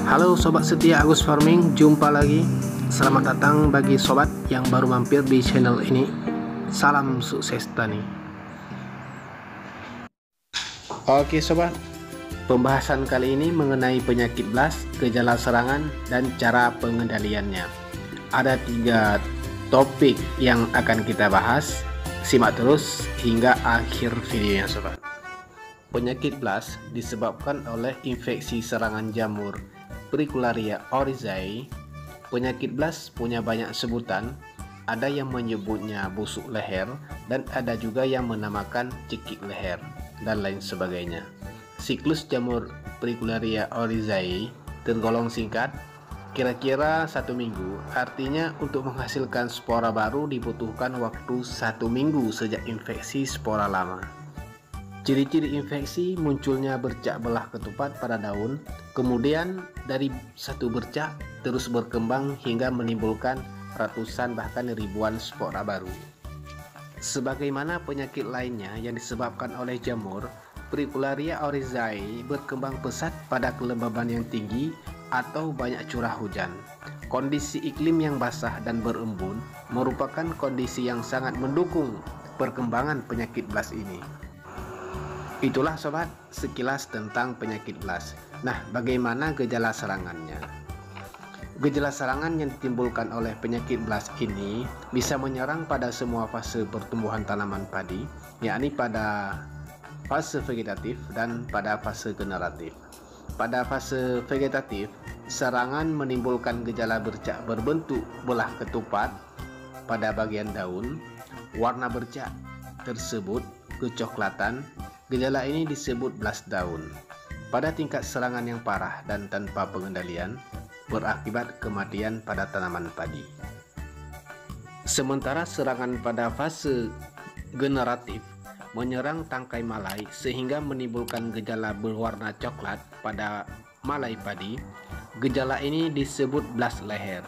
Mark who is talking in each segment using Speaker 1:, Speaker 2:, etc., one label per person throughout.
Speaker 1: Halo sobat setia Agus Farming, jumpa lagi. Selamat datang bagi sobat yang baru mampir di channel ini. Salam sukses tani. Oke sobat, pembahasan kali ini mengenai penyakit blast, gejala serangan, dan cara pengendaliannya. Ada 3 topik yang akan kita bahas. Simak terus hingga akhir videonya sobat. Penyakit blast disebabkan oleh infeksi serangan jamur Fricularia oryzae. Penyakit blast punya banyak sebutan, ada yang menyebutnya busuk leher dan ada juga yang menamakan cekik leher dan lain sebagainya. Siklus jamur Fricularia oryzae tergolong singkat, kira-kira 1 minggu. Artinya untuk menghasilkan spora baru dibutuhkan waktu 1 minggu sejak infeksi spora lama. Ciri-ciri infeksi: munculnya bercak belah ketupat pada daun, kemudian dari satu bercak terus berkembang hingga menimbulkan ratusan bahkan ribuan spora baru. Sebagaimana penyakit lainnya yang disebabkan oleh jamur, Fricularia oryzae berkembang pesat pada kelembaban yang tinggi atau banyak curah hujan. Kondisi iklim yang basah dan berembun merupakan kondisi yang sangat mendukung perkembangan penyakit blast ini. Itulah sobat sekilas tentang penyakit blast. Nah, bagaimana gejala serangannya? Gejala serangan yang ditimbulkan oleh penyakit blast ini bisa menyerang pada semua fase pertumbuhan tanaman padi, yakni pada fase vegetatif dan pada fase generatif. Pada fase vegetatif, serangan menimbulkan gejala bercak berbentuk belah ketupat pada bagian daun. Warna bercak tersebut kecoklatan. Gejala ini disebut blast daun. Pada tingkat serangan yang parah dan tanpa pengendalian, berakibat kematian pada tanaman padi. Sementara serangan pada fase generatif menyerang tangkai malai sehingga menimbulkan gejala berwarna coklat pada malai padi. Gejala ini disebut blast leher.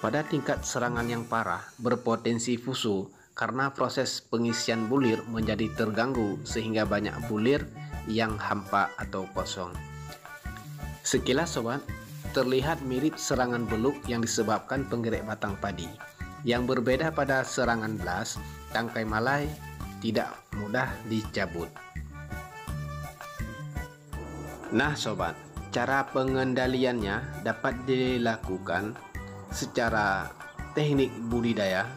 Speaker 1: Pada tingkat serangan yang parah, berpotensi fuso karena proses pengisian bulir menjadi terganggu sehingga banyak bulir yang hampa atau kosong. Sekilas sobat, terlihat mirip serangan beluk yang disebabkan penggerek batang padi. Yang berbeda pada serangan blast, tangkai malai tidak mudah dicabut. Nah sobat, cara pengendaliannya dapat dilakukan secara teknik budidaya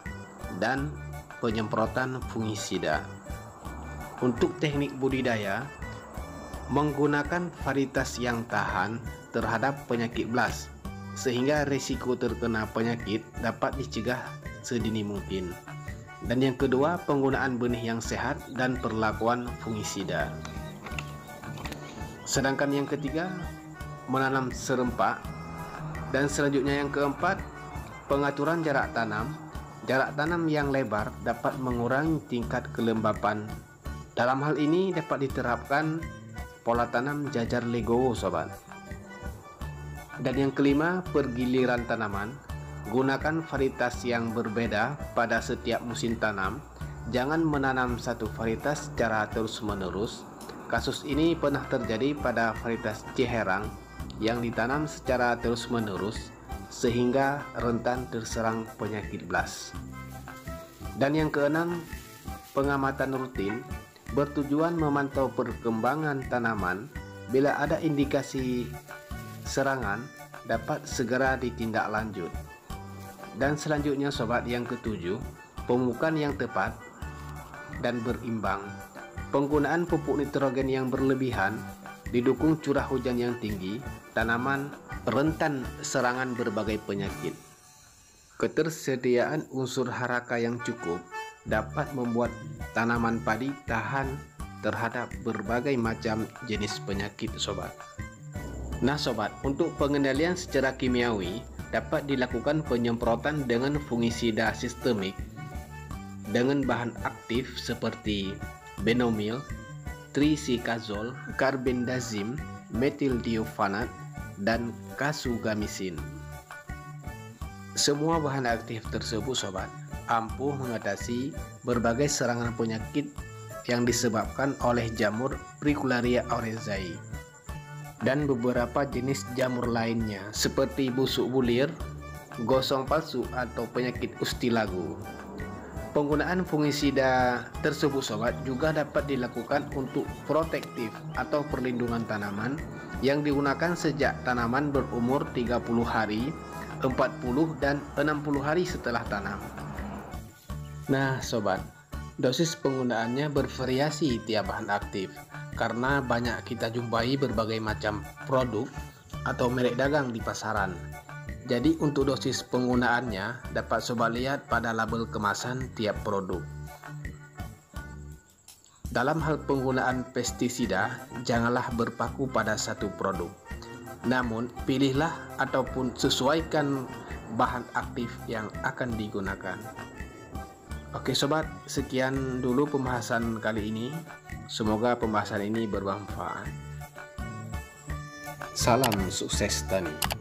Speaker 1: dan penyemprotan fungisida. Untuk teknik budidaya, menggunakan varietas yang tahan terhadap penyakit blast sehingga risiko terkena penyakit dapat dicegah sedini mungkin. Dan yang kedua, penggunaan benih yang sehat dan perlakuan fungisida. Sedangkan yang ketiga, menanam serempak. Dan selanjutnya yang keempat, pengaturan jarak tanam. Jarak tanam yang lebar dapat mengurangi tingkat kelembapan. Dalam hal ini dapat diterapkan pola tanam jajar legowo sobat. Dan yang kelima, pergiliran tanaman. Gunakan varietas yang berbeda pada setiap musim tanam. Jangan menanam satu varietas secara terus-menerus. Kasus ini pernah terjadi pada varietas Ciherang yang ditanam secara terus-menerus sehingga rentan terserang penyakit blast. Dan yang keenam, pengamatan rutin bertujuan memantau perkembangan tanaman. Bila ada indikasi serangan, dapat segera ditindaklanjut. Dan selanjutnya sobat, yang ketujuh, pemupukan yang tepat dan berimbang. Penggunaan pupuk nitrogen yang berlebihan didukung curah hujan yang tinggi, tanaman rentan serangan berbagai penyakit. Ketersediaan unsur haraka yang cukup dapat membuat tanaman padi tahan terhadap berbagai macam jenis penyakit sobat. Nah sobat, untuk pengendalian secara kimiawi dapat dilakukan penyemprotan dengan fungisida sistemik dengan bahan aktif seperti benomil, trisikazol, karbendazim, metildiofenat, dan kasugamisin. Semua bahan aktif tersebut sobat ampuh mengatasi berbagai serangan penyakit yang disebabkan oleh jamur Fricularia oryzae. dan beberapa jenis jamur lainnya seperti busuk bulir, gosong palsu atau penyakit ustilagu. Penggunaan fungisida tersebut sobat juga dapat dilakukan untuk protektif atau perlindungan tanaman yang digunakan sejak tanaman berumur 30 hari, 40 dan 60 hari setelah tanam. Nah sobat, dosis penggunaannya bervariasi tiap bahan aktif karena banyak kita jumpai berbagai macam produk atau merek dagang di pasaran. Jadi untuk dosis penggunaannya dapat sobat lihat pada label kemasan tiap produk. Dalam hal penggunaan pestisida, janganlah berpaku pada satu produk. Namun pilihlah ataupun sesuaikan bahan aktif yang akan digunakan. Oke sobat, sekian dulu pembahasan kali ini. Semoga pembahasan ini bermanfaat. Salam sukses tani.